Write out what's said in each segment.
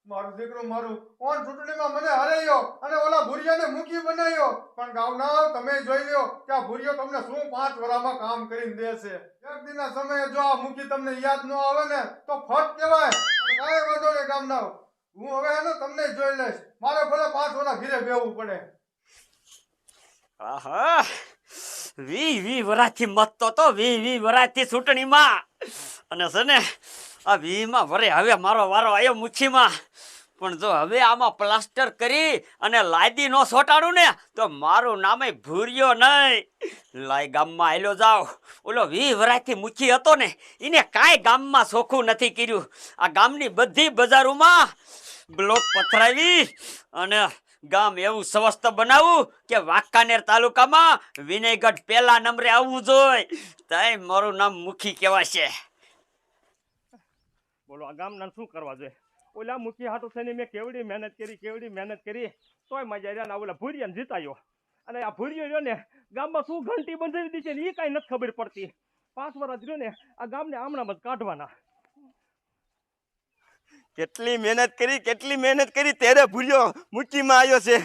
મારું દીકરું મારું કોણ ચૂંટણીમાં મને હરાયો અને ઓલા ભુરિયાને મુખી બનાવ્યો પણ ગાવના તમે જોઈ લ્યો કે આ ભુરિયો તમને શું 5 વર્ષમાં કામ કરીને દેશે એક દિનના સમયે જો આ મુખી તમને યાદ ન આવે ને તો ફટ કહેવાય કાંઈ વાંધો નહીં ગામના હું હવે એને તમને જોઈ લઈશ મારે ભલે 5 વર્ષ ઘરે બેહવું પડે આહા 20 વરાથી મત તો 20 વરાથી ચૂંટણીમાં અને છે ને આ 20 માં વરે હવે મારો વારો આવ્યો મુઠ્ઠીમાં પણ જો હવે આમાં પ્લાસ્ટર કરી અને લાદી નો સોટાડું ને તો મારું નામે ભૂર્યો નહીં લાય ગામમાં આયલો જાવ ઓલો 20 વરાથી મુઠ્ઠી હતો ને એને કાંઈ ગામમાં સોખું નથી કર્યું આ ગામની બધી બજારોમાં બ્લોક પથરાવી અને ગામ એવું સ્વસ્થ બનાવું કે વાંકાનેર તાલુકામાં વિનયગઢ પહેલા નંબરે આવવું જોઈએ તાય મારું નામ મુખી કહેવાશે બોલો આ ગામના શું કરવા જોઈએ ઓલા મુખી હાટું થઈને મેં કેવડી મહેનત કરી તોય મજા રહ્યા ઓલા ભૂરિયાને જીતાયો અને આ ભૂરિયો રહ્યો ને ગામમાં શું ઘંટી બંધાવી દી છે ને એ કાંઈ નથી ખબર પડતી 5 વર્ષ રહ્યો ને આ ગામને આમણામાં જ કાઢવાના કેટલી મહેનત કરી ત્યારે ભૂરિયો મુઠ્ઠીમાં આવ્યો છે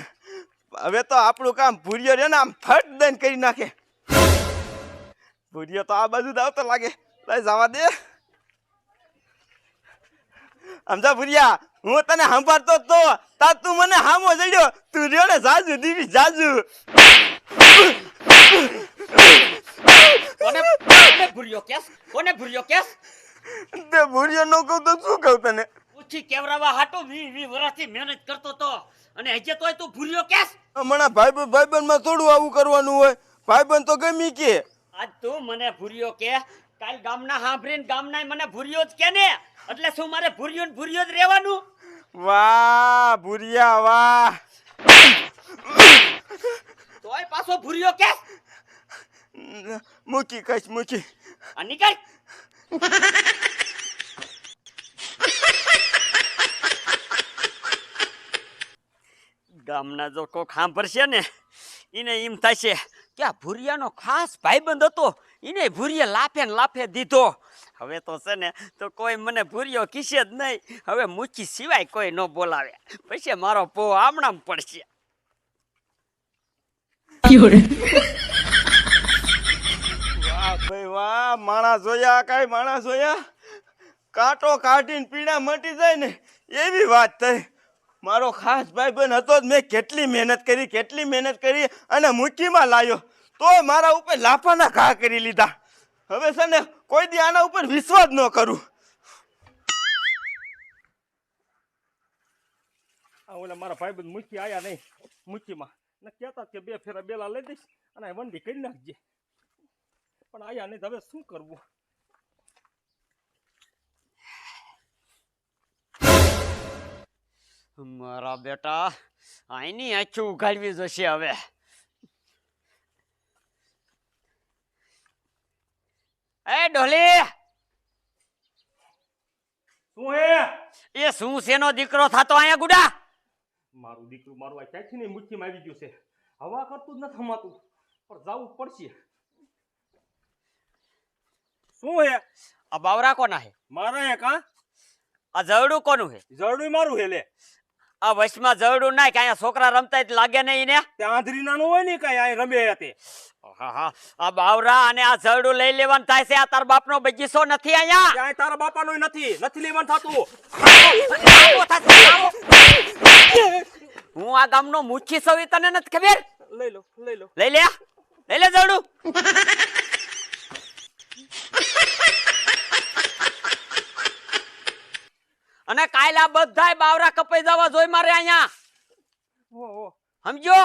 હવે તો આપણું કામ ભૂરિયો રહ્યો ને આમ ફટ દઈને કરી નાખે ભૂરિયો તો આ બાજુ જ આવતો લાગે લઈ જવા દે સમજા ભૂરિયા હું તને સંભાળતો તો તા તું મને હામો જડ્યો તું રહ્યો ને જાજુ દીવી જાજુ કોને ભૂર્યો કેસ તે ભૂરિયો નો કહું તો શું કહું તને ઉછી કેવરાવા હાટો 20 વર્ષથી મહેનત કરતો તો અને હજે તોય તું ભૂર્યો કેસ હમણાં ભાઈબંધ માં થોડું આવું કરવાનું હોય ભાઈબંધ તો ગમી કે આજ તું મને ભૂર્યો કે કાલ ગામના સાંભળીને ગામના મને ભૂર્યો જ કે ને એટલે શું મારે ભૂર્યો જ રહેવાનું વાહ ભૂરિયા વાહ તોય પાછો ભૂર્યો કેસ મૂકી કશ મૂકી આ નીકળ ગામના જો કોક સાંભળશે ને એને એમ થશે કે આ ભૂરિયાનો ખાસ ભાઈબંધ હતો એને ભૂરિયા લાફે દીધો હવે તો છે ને તો કોઈ મને ભૂરિયો કીશે જ નહીં હવે મૂકી સિવાય કોઈ ન બોલાવે પછી મારો પો આમણામ પડશે વાહ ભાઈ વાહ માણસ જોયા કાંટો કાઢીને પીડા મટી જાય ને એવી વાત થઈ મારો ખાસ ભાઈબંધ હતો જ મેં કેટલી મહેનત કરી અને મુઠ્ઠીમાં લાવ્યો તો મારા ઉપર લાફાના ઘા કરી લીધા હવે છે ને કોઈ દી આના ઉપર વિશ્વાસ ન કરું ઓલા મારા ભાઈબંધ મુખી આયા નહીં મુખીમાં ને કહેતા કે 2 ફેરા બેલા લઈ દઈશ અને વંડી કરી નાખજે પણ આયા નહીં હવે શું કરવું મારા બેટા આઈની આંખી ઉઘાડવી જશે હવે એ ડોલી શું હે એ શું શેનો દીકરો થાતો અહીંયા ગુડા મારું દીકરું મારું આ ક્યાંથી ને મુઠ્ઠીમાં આવી ગયું છે હવા કરતું જ નથી હમાતું પણ જવું પડશે શું હે આ બાવરા કોના હે મારા હે કા આ જવડું કોનું હે જરડું મારું હે લે આ વશમાં જવડું નાય કે અહીંયા છોકરા રમતા જ લાગે નહીં ને ત્યાં આંધરી નાનું હોય ને કઈ આ રમે તે આ બાવરા અને આ જવડું લઈ લેવાનું થાય છે આ તાર બાપનો બગીચો નથી અહીંયા ત્યાં તારા બાપાનું નથી લેવાનું થતું હું આ ગામનો મુખી સવી તને નથી ખબર લઈ લો લઈ લે જવડું અને કાયલા બધાય બાવરા કપાઈ જવા જોઈ મારે અહીંયા સમજો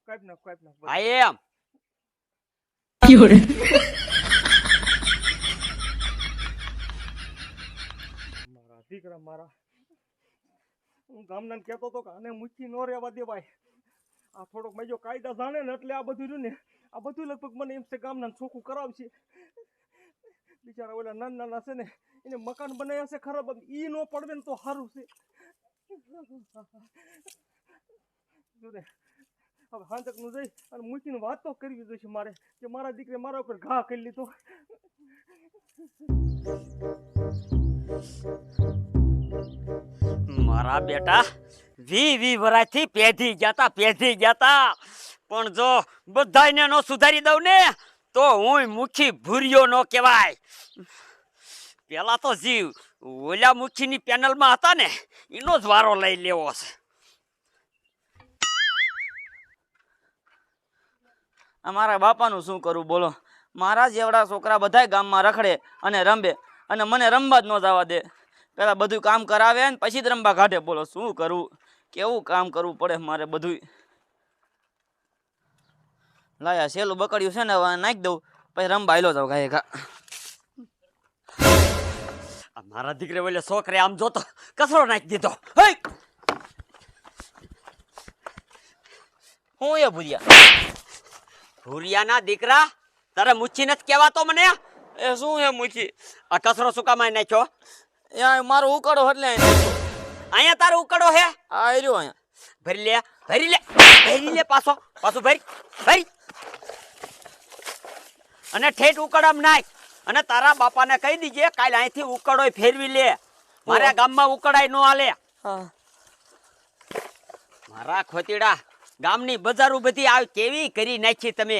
કાપ નાખ હા એમ મારા દીકરા મારા હું ગામના કહેતો હતો કે આને મુઠ્ઠી ન રહેવા દેવાય આ થોડોક મેજો કાયદા જાણે ને એટલે આ બધું રહ્યું ને આ બધું લગભગ મને એમ છે ગામના ચોખ્ખું કરાવશે બિચારા ઓલા નાના છે ને એને મકાન બનાવ્યા છે ખરાબ ઈ નો પડવે ને તો સારું છે હવે હાંજક નું જઈ અને મુઠ્ઠીની વાત તો કરવી જોઈશે મારે કે મારા દીકરે મારા ઉપર ઘા કરી લીધો મારા બેટા 20 વર્ષથી પેધી જતા પણ જો બધાયને નો સુધારી દઉં ને તો હું મુખી ભૂરિયો નો કહેવાય. પેલા તો જીવ ઓલા મુખીની પેનલમાં હતા ને એનો જ વારો લઈ લેવો છે. અમારા બાપાનું શું કરું બોલો? મારા જેવડા છોકરા બધાય ગામમાં રખડે અને રમે અને મને રમવા જ ન જવા દે. પેલા બધું કામ કરાવે ને પછી જ રમવા કાઢે. બોલો શું કરું? કેવું કામ કરવું પડે મારે બધું. લાયા સેલું બકડ્યું છે ને હવે નાખી દઉં પછી રમવા આયલો જાવ ગાય ઘા. આ મારા દીકરે ઓલે છોકરે આમ જોતો કચરો નાખી દીધો. હઈ! હું એ ભૂરિયા ભૂરિયાના દીકરા તારે મુચ્છી નથી કહેવાતો મને? એ શું હે મૂકી? આ કચરો શું કામ અહીં નાખ્યો? એ મારો ઉકાળો એટલે અહીં નાખ્યો. અહીંયા તારો ઉકળો હે? આ રહ્યો અહીંયા. ભરી લે પાછું ભરી અને ઠેઠ ઉકળામ નાખ. અને તારા બાપાને કહી દીજે કાલ અહીંથી ઉકળો ફેરવી લે. મારા ગામમાં ઉકળાય નો હાલે. હા મારા ખોતીડા ગામની બજારો બધી આ કેવી કરી નાખી તમે.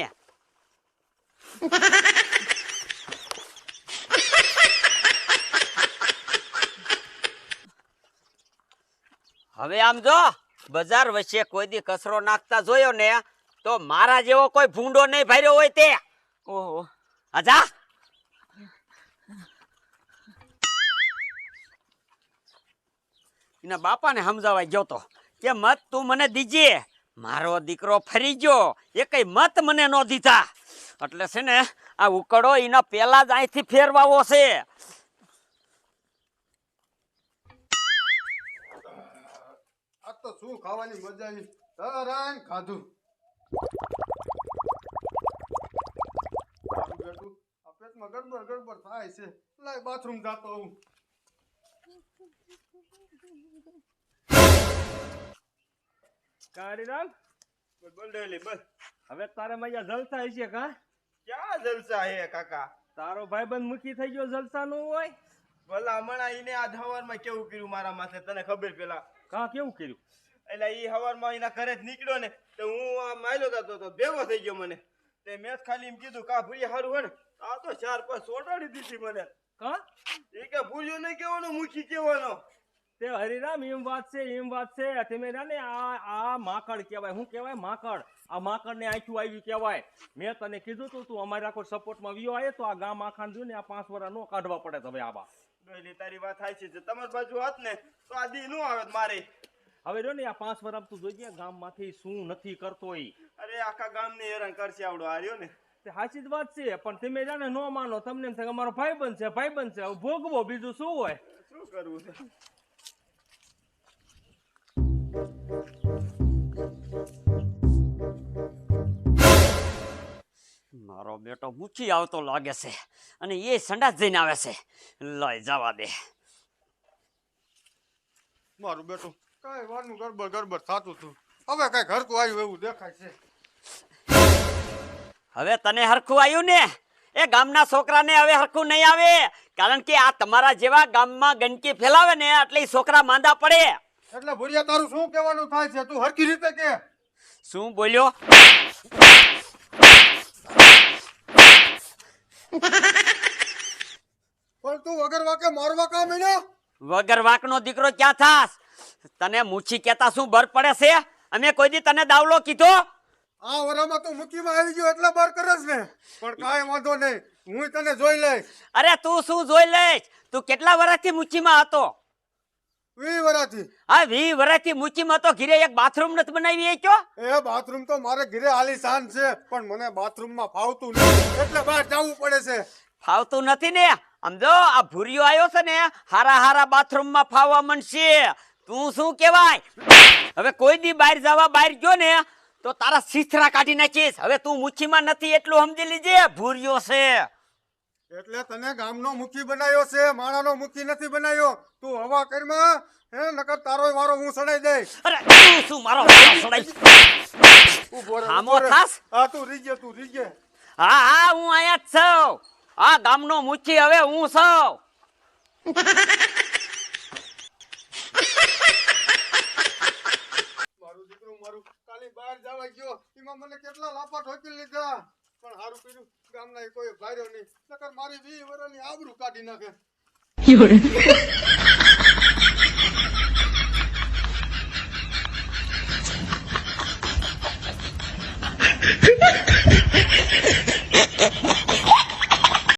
હવે આમ જો બજાર વચ્ચે કોઈ દી કચરો નાખતા જોયો ને તો મારા જેવો કોઈ ભૂંડો નહીં ભર્યો હોય તે. ઓહો આજા એના બાપાને સમજાવવા ગયો તો કે મત તું મને દીજે. મારો દીકરો ફરી ગયો એ કઈ મત મને ન દીધા એટલે છે ને આ ઉકળો એના પેલા જ અહીંથી ફેરવાવો છે. આ તો શું ખાવાની મજા આવી. તરાન ખાધું. બેટું આ પેટમાં ગડબડ થાય છે. લાય બાથરૂમ જાતો હું. કારીરામ બોલ ડેલી બોલ. હવે તારે મૈયા જલસા છે કા? ક્યાં જલસા હે કાકા? તારો ભાઈબંધ મુખી થઈ ગયો જલસા નું હોય? ભલા હમણાં ઈને આ હવારમાં કેવું કર્યું મારા માથે તને ખબર પેલા? કા કેવું કર્યું? એટલે ઈ હવારમાં એના ઘરે જ નીકળ્યો ને તો હું આ માયલો જતો તો ભેગો થઈ ગયો મને. તે મેં ખાલી એમ કીધું કા ભૂરી હારું હોય ને આ તો 4-5 સોટાડી દીધી મને. કા એ કે ભૂલ્યો નહીં કહેવાનો મુખી કહેવાનો. તે હરિરામ એમ વાત છે તમે ને આ માકડ કહેવાય. શું કહેવાય? માકડ. આ માકડ ને આંખું આવ્યું કહેવાય. મેં તને કીધું તું અમારા કોઈ સપોર્ટમાં વ્યો આવે તો આ ગામ આખાને જોઈને આ 5 વર્ષ નો કાઢવા પડે. હવે આબા ડોયલી તારી વાત થાય છે. તમારી બાજુ હોત ને તો આ દી નો આવે મારે. હવે જો ને આ 5 વર્ષ તું જોઈ ગયા ગામમાંથી શું નથી કરતો ઈ. અરે આખા ગામને હેરાન કરશે આવડો હાર્યો ને. તે સાચી જ વાત છે પણ તમે જાણે ન માનો. તમને એમ થાય કે અમારો ભાઈબંધ છે હવે ભોગવો બીજું શું હોય. શું કરવું છે? મારો બેટો મૂકી આવતો લાગે છે અને એ સંડાસ જઈને આવે છે. લઈ જવા દે. મારું બેટું કઈ વારનું ગડબડ થતું હતું. હવે કઈ ઘરકું આવ્યું એવું દેખાય છે. હવે તને હરખું આવ્યું ને? એ ગામના છોકરાને હવે હરખું નહીં આવે. કારણ કે આ તમારા જેવા ગામમાં ગંદકી ફેલાવે ને એટલે ઈ છોકરા માંદા પડે. એટલે ભૂરિયા તારું શું કહેવાનું થાય છે? તું હરખી રીતે કે. શું બોલ્યો? પણ તું વગર વાકે મારવા કામ માંડ્યો? વગર વાકનો દીકરો ક્યાં થાસ? તને મૂછી કેતા શું બર પડે છે? અમે કોઈ દી તને દાવલો કીધો? આ વરામાં તું મુકીમાં આવી ગયો એટલે બર કરસ ને. પણ કાંઈ વાંધો નહીં, હું તને જોઈ લઈશ. અરે તું શું જોઈ લઈશ? તું કેટલા વર્ષથી મૂછીમાં હતો? 20 વર્ષથી. હા 20 વર્ષથી મૂછીમાં હતો. ઘીરે એક બાથરૂમ નથી બનાવી શક્યો? એ બાથરૂમ તો મારે ઘરે આલીશાન છે પણ મને બાથરૂમમાં ફાવતું નથી એટલે બહાર જવું પડે છે. ફાવતું નથી ને? સમજો આ ભૂરિયો આવ્યો છે ને હારા બાથરૂમમાં ફાવવા માંડશે. તું શું કહેવાય? હવે કોઈ દી બહાર ગયો ને તો તારા સિથરા કાઢી નાખીશ. હવે તું મુઠ્ઠીમાં નથી એટલું સમજી લીજે. ભૂરિયો છે એટલે તને ગામનો મુખી બનાવ્યો છે, માણાનો મુખી નથી બનાવ્યો. તું હવા કરમાં હે નકર તારો વારો હું સડાઈ દઈશ. અરે તું શું મારો વારો સડાઈ? ઊભો રહે, હામો ઊભો રહે. થાસ? હા તું રીજે. હા હું અહીંયા જ છું. આ ગામનો મુખી હવે હું છું. જિંદગીમાં મને કેટલા લાફા ઠોકી લીધા પણ હારું કર્યું ગામના કોઈ ભાર્યો નહીં નકર મારી 20 વર્ષની આબરૂ કાઢી નાખે